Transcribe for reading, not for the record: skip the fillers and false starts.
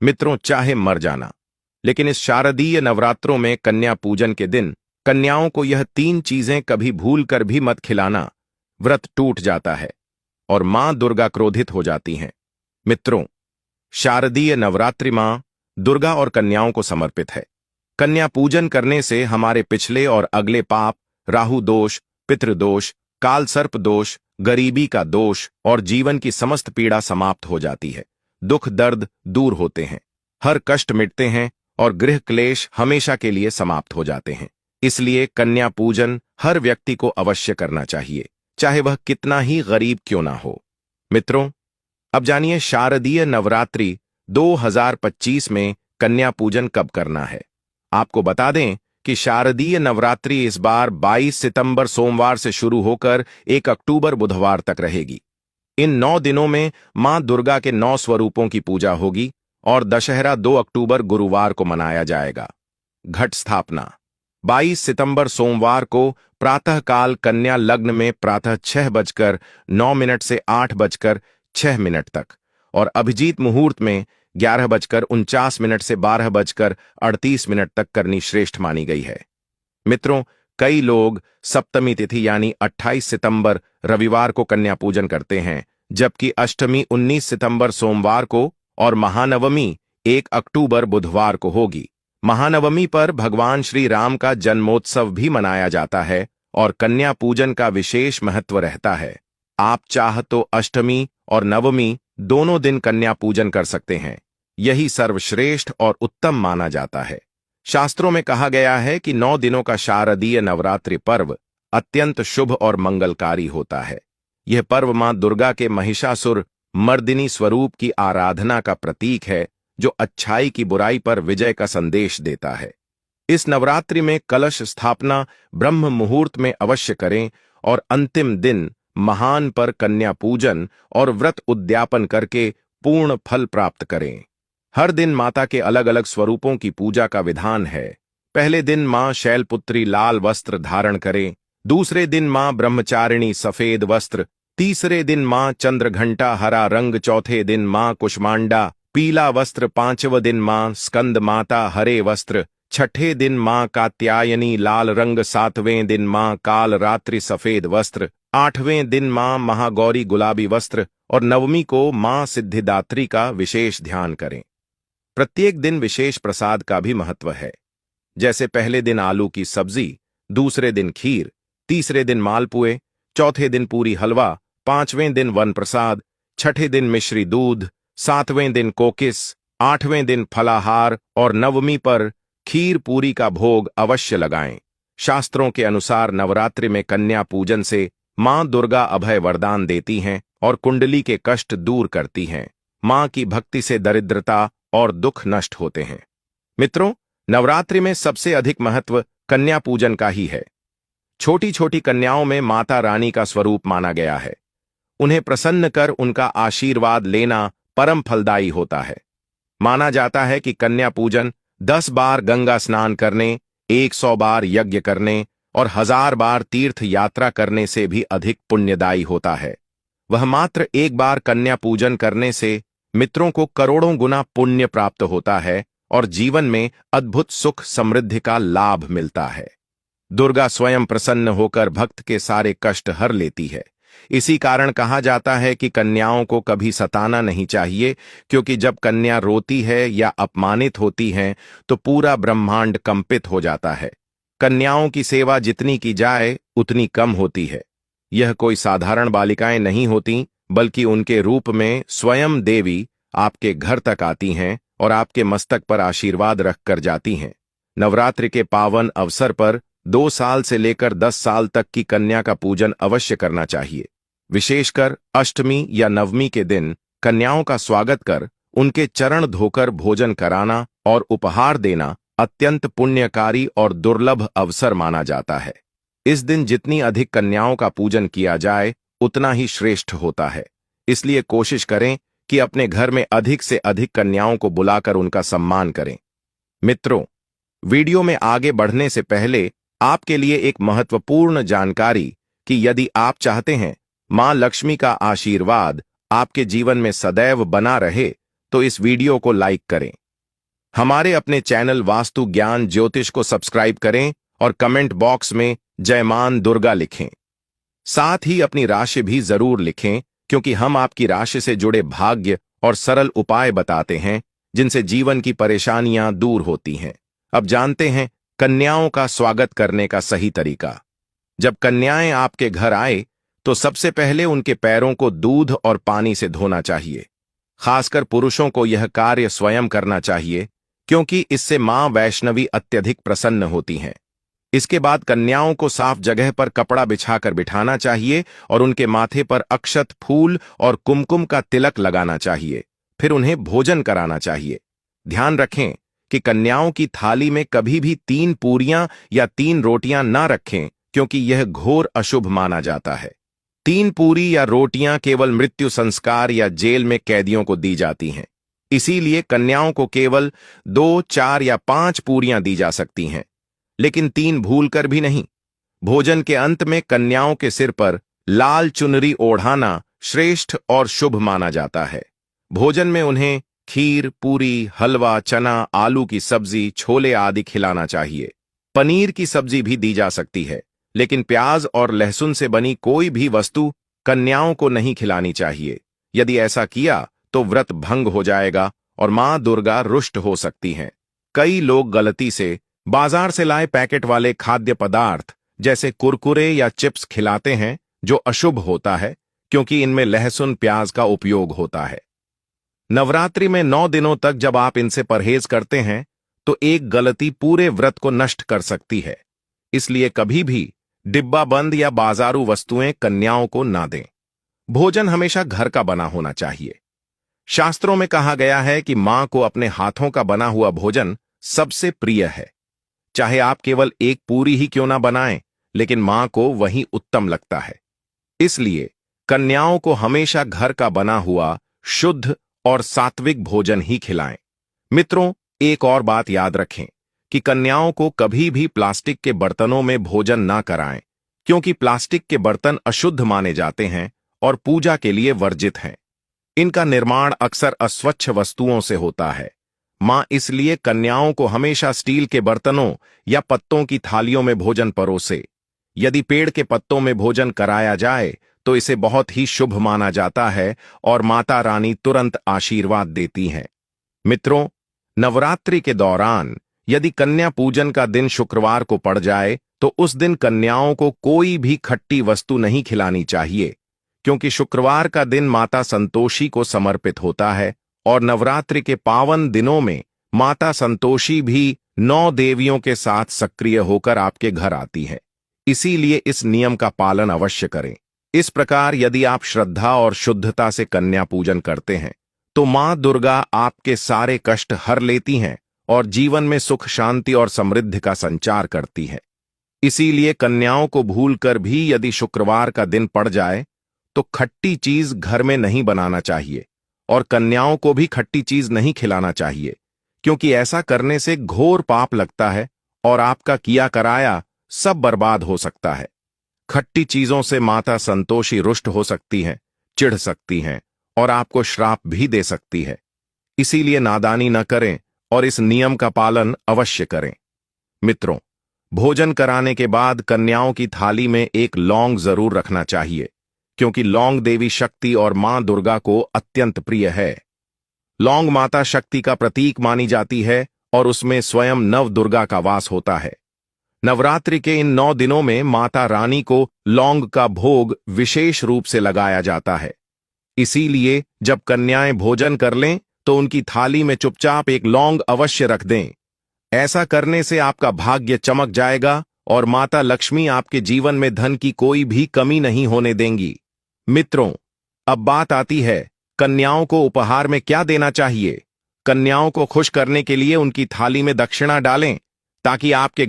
मित्रों, चाहे मर जाना, लेकिन इस शारदीय नवरात्रों में कन्या पूजन के दिन कन्याओं को यह 3 चीजें कभी भूल कर भी मत खिलाना। व्रत टूट जाता है और मां दुर्गा क्रोधित हो जाती हैं। मित्रों, शारदीय नवरात्रि मां दुर्गा और कन्याओं को समर्पित है। कन्या पूजन करने से हमारे पिछले और अगले पाप, राहु दोष, पितृदोष, काल सर्प दोष, गरीबी का दोष और जीवन की समस्त पीड़ा समाप्त हो जाती है। दुख दर्द दूर होते हैं, हर कष्ट मिटते हैं और गृह क्लेश हमेशा के लिए समाप्त हो जाते हैं। इसलिए कन्या पूजन हर व्यक्ति को अवश्य करना चाहिए, चाहे वह कितना ही गरीब क्यों ना हो। मित्रों, अब जानिए शारदीय नवरात्रि 2025 में कन्या पूजन कब करना है। आपको बता दें कि शारदीय नवरात्रि इस बार 22 सितंबर सोमवार से शुरू होकर 1 अक्टूबर बुधवार तक रहेगी। इन 9 दिनों में मां दुर्गा के 9 स्वरूपों की पूजा होगी और दशहरा 2 अक्टूबर गुरुवार को मनाया जाएगा। घट स्थापना 22 सितंबर सोमवार को प्रातःकाल कन्या लग्न में प्रातः 6:09 से 8:06 तक और अभिजीत मुहूर्त में 11:49 से 12:38 तक करनी श्रेष्ठ मानी गई है। मित्रों, कई लोग सप्तमी तिथि यानी 28 सितंबर रविवार को कन्या पूजन करते हैं, जबकि अष्टमी 19 सितंबर सोमवार को और महानवमी 1 अक्टूबर बुधवार को होगी। महानवमी पर भगवान श्री राम का जन्मोत्सव भी मनाया जाता है और कन्या पूजन का विशेष महत्व रहता है। आप चाह तो अष्टमी और नवमी दोनों दिन कन्या पूजन कर सकते हैं। यही सर्वश्रेष्ठ और उत्तम माना जाता है। शास्त्रों में कहा गया है कि 9 दिनों का शारदीय नवरात्रि पर्व अत्यंत शुभ और मंगलकारी होता है। यह पर्व मां दुर्गा के महिषासुर मर्दिनी स्वरूप की आराधना का प्रतीक है, जो अच्छाई की बुराई पर विजय का संदेश देता है। इस नवरात्रि में कलश स्थापना ब्रह्म मुहूर्त में अवश्य करें और अंतिम दिन महान पर कन्या पूजन और व्रत उद्यापन करके पूर्ण फल प्राप्त करें। हर दिन माता के अलग अलग स्वरूपों की पूजा का विधान है। पहले दिन मां शैलपुत्री लाल वस्त्र धारण करें, दूसरे दिन मां ब्रह्मचारिणी सफेद वस्त्र, तीसरे दिन मां चंद्रघंटा हरा रंग, चौथे दिन मां कुष्मांडा पीला वस्त्र, पांचवें दिन मां स्कंद माता हरे वस्त्र, छठे दिन मां कात्यायनी लाल रंग, सातवें दिन मां काल रात्रि सफेद वस्त्र, आठवें दिन मां महागौरी गुलाबी वस्त्र और नवमी को मां सिद्धिदात्री का विशेष ध्यान करें। प्रत्येक दिन विशेष प्रसाद का भी महत्व है, जैसे पहले दिन आलू की सब्जी, दूसरे दिन खीर, तीसरे दिन मालपुए, चौथे दिन पूरी हलवा, पांचवें दिन वन प्रसाद, छठे दिन मिश्री दूध, सातवें दिन कोकिस, आठवें दिन फलाहार और नवमी पर खीर पूरी का भोग अवश्य लगाएं। शास्त्रों के अनुसार नवरात्रि में कन्या पूजन से मां दुर्गा अभय वरदान देती हैं और कुंडली के कष्ट दूर करती हैं। मां की भक्ति से दरिद्रता और दुख नष्ट होते हैं। मित्रों, नवरात्रि में सबसे अधिक महत्व कन्या पूजन का ही है। छोटी छोटी कन्याओं में माता रानी का स्वरूप माना गया है। उन्हें प्रसन्न कर उनका आशीर्वाद लेना परम फलदायी होता है। माना जाता है कि कन्या पूजन 10 बार गंगा स्नान करने, 100 बार यज्ञ करने और 1000 बार तीर्थ यात्रा करने से भी अधिक पुण्यदायी होता है। वह मात्र एक बार कन्या पूजन करने से मित्रों को करोड़ों गुना पुण्य प्राप्त होता है और जीवन में अद्भुत सुख समृद्धि का लाभ मिलता है। दुर्गा स्वयं प्रसन्न होकर भक्त के सारे कष्ट हर लेती है। इसी कारण कहा जाता है कि कन्याओं को कभी सताना नहीं चाहिए, क्योंकि जब कन्या रोती है या अपमानित होती हैं तो पूरा ब्रह्मांड कंपित हो जाता है। कन्याओं की सेवा जितनी की जाए उतनी कम होती है। यह कोई साधारण बालिकाएं नहीं होती, बल्कि उनके रूप में स्वयं देवी आपके घर तक आती हैं और आपके मस्तक पर आशीर्वाद रखकर जाती हैं। नवरात्रि के पावन अवसर पर 2 साल से लेकर 10 साल तक की कन्या का पूजन अवश्य करना चाहिए। विशेषकर अष्टमी या नवमी के दिन कन्याओं का स्वागत कर उनके चरण धोकर भोजन कराना और उपहार देना अत्यंत पुण्यकारी और दुर्लभ अवसर माना जाता है। इस दिन जितनी अधिक कन्याओं का पूजन किया जाए उतना ही श्रेष्ठ होता है। इसलिए कोशिश करें कि अपने घर में अधिक से अधिक कन्याओं को बुलाकर उनका सम्मान करें। मित्रों, वीडियो में आगे बढ़ने से पहले आपके लिए एक महत्वपूर्ण जानकारी कि यदि आप चाहते हैं मां लक्ष्मी का आशीर्वाद आपके जीवन में सदैव बना रहे, तो इस वीडियो को लाइक करें। हमारे अपने चैनल वास्तु ज्ञान ज्योतिष को सब्सक्राइब करें और कमेंट बॉक्स में जय मां दुर्गा लिखें। साथ ही अपनी राशि भी जरूर लिखें, क्योंकि हम आपकी राशि से जुड़े भाग्य और सरल उपाय बताते हैं जिनसे जीवन की परेशानियां दूर होती हैं। अब जानते हैं कन्याओं का स्वागत करने का सही तरीका। जब कन्याएं आपके घर आए तो सबसे पहले उनके पैरों को दूध और पानी से धोना चाहिए। खासकर पुरुषों को यह कार्य स्वयं करना चाहिए, क्योंकि इससे मां वैष्णवी अत्यधिक प्रसन्न होती हैं। इसके बाद कन्याओं को साफ जगह पर कपड़ा बिछाकर बिठाना चाहिए और उनके माथे पर अक्षत, फूल और कुमकुम का तिलक लगाना चाहिए। फिर उन्हें भोजन कराना चाहिए। ध्यान रखें कि कन्याओं की थाली में कभी भी 3 पूरियां या 3 रोटियां ना रखें, क्योंकि यह घोर अशुभ माना जाता है। 3 पूरी या रोटियां केवल मृत्यु संस्कार या जेल में कैदियों को दी जाती हैं। इसीलिए कन्याओं को केवल 2, 4 या 5 पूरियां दी जा सकती हैं, लेकिन 3 भूलकर भी नहीं। भोजन के अंत में कन्याओं के सिर पर लाल चुनरी ओढ़ाना श्रेष्ठ और शुभ माना जाता है। भोजन में उन्हें खीर, पूरी, हलवा, चना, आलू की सब्जी, छोले आदि खिलाना चाहिए। पनीर की सब्जी भी दी जा सकती है, लेकिन प्याज और लहसुन से बनी कोई भी वस्तु कन्याओं को नहीं खिलानी चाहिए। यदि ऐसा किया तो व्रत भंग हो जाएगा और मां दुर्गा रुष्ट हो सकती हैं। कई लोग गलती से बाजार से लाए पैकेट वाले खाद्य पदार्थ जैसे कुरकुरे या चिप्स खिलाते हैं, जो अशुभ होता है, क्योंकि इनमें लहसुन, प्याज का उपयोग होता है। नवरात्रि में 9 दिनों तक जब आप इनसे परहेज करते हैं तो एक गलती पूरे व्रत को नष्ट कर सकती है। इसलिए कभी भी डिब्बा बंद या बाजारू वस्तुएं कन्याओं को ना दें। भोजन हमेशा घर का बना होना चाहिए। शास्त्रों में कहा गया है कि मां को अपने हाथों का बना हुआ भोजन सबसे प्रिय है। चाहे आप केवल एक पूरी ही क्यों ना बनाएं, लेकिन मां को वही उत्तम लगता है। इसलिए कन्याओं को हमेशा घर का बना हुआ शुद्ध और सात्विक भोजन ही खिलाएं। मित्रों, एक और बात याद रखें कि कन्याओं को कभी भी प्लास्टिक के बर्तनों में भोजन ना कराएं, क्योंकि प्लास्टिक के बर्तन अशुद्ध माने जाते हैं और पूजा के लिए वर्जित हैं। इनका निर्माण अक्सर अस्वच्छ वस्तुओं से होता है। मां इसलिए कन्याओं को हमेशा स्टील के बर्तनों या पत्तों की थालियों में भोजन परोसे। यदि पेड़ के पत्तों में भोजन कराया जाए तो इसे बहुत ही शुभ माना जाता है और माता रानी तुरंत आशीर्वाद देती हैं। मित्रों, नवरात्रि के दौरान यदि कन्या पूजन का दिन शुक्रवार को पड़ जाए तो उस दिन कन्याओं को कोई भी खट्टी वस्तु नहीं खिलानी चाहिए, क्योंकि शुक्रवार का दिन माता संतोषी को समर्पित होता है और नवरात्रि के पावन दिनों में माता संतोषी भी 9 देवियों के साथ सक्रिय होकर आपके घर आती है। इसीलिए इस नियम का पालन अवश्य करें। इस प्रकार यदि आप श्रद्धा और शुद्धता से कन्या पूजन करते हैं तो मां दुर्गा आपके सारे कष्ट हर लेती हैं और जीवन में सुख, शांति और समृद्धि का संचार करती है। इसीलिए कन्याओं को भूलकर भी यदि शुक्रवार का दिन पड़ जाए तो खट्टी चीज घर में नहीं बनाना चाहिए और कन्याओं को भी खट्टी चीज नहीं खिलाना चाहिए, क्योंकि ऐसा करने से घोर पाप लगता है और आपका किया कराया सब बर्बाद हो सकता है। खट्टी चीजों से माता संतोषी रुष्ट हो सकती हैं, चिढ़ सकती हैं और आपको श्राप भी दे सकती है। इसीलिए नादानी न करें और इस नियम का पालन अवश्य करें। मित्रों, भोजन कराने के बाद कन्याओं की थाली में एक लौंग जरूर रखना चाहिए, क्योंकि लौंग देवी शक्ति और मां दुर्गा को अत्यंत प्रिय है। लौंग माता शक्ति का प्रतीक मानी जाती है और उसमें स्वयं नव दुर्गा का वास होता है। नवरात्रि के इन 9 दिनों में माता रानी को लौंग का भोग विशेष रूप से लगाया जाता है। इसीलिए जब कन्याएं भोजन कर लें तो उनकी थाली में चुपचाप एक लौंग अवश्य रख दें। ऐसा करने से आपका भाग्य चमक जाएगा और माता लक्ष्मी आपके जीवन में धन की कोई भी कमी नहीं होने देंगी। मित्रों, अब बात आती है कन्याओं को उपहार में क्या देना चाहिए। कन्याओं को खुश करने के लिए उनकी थाली में दक्षिणा डालें, ताकि आपके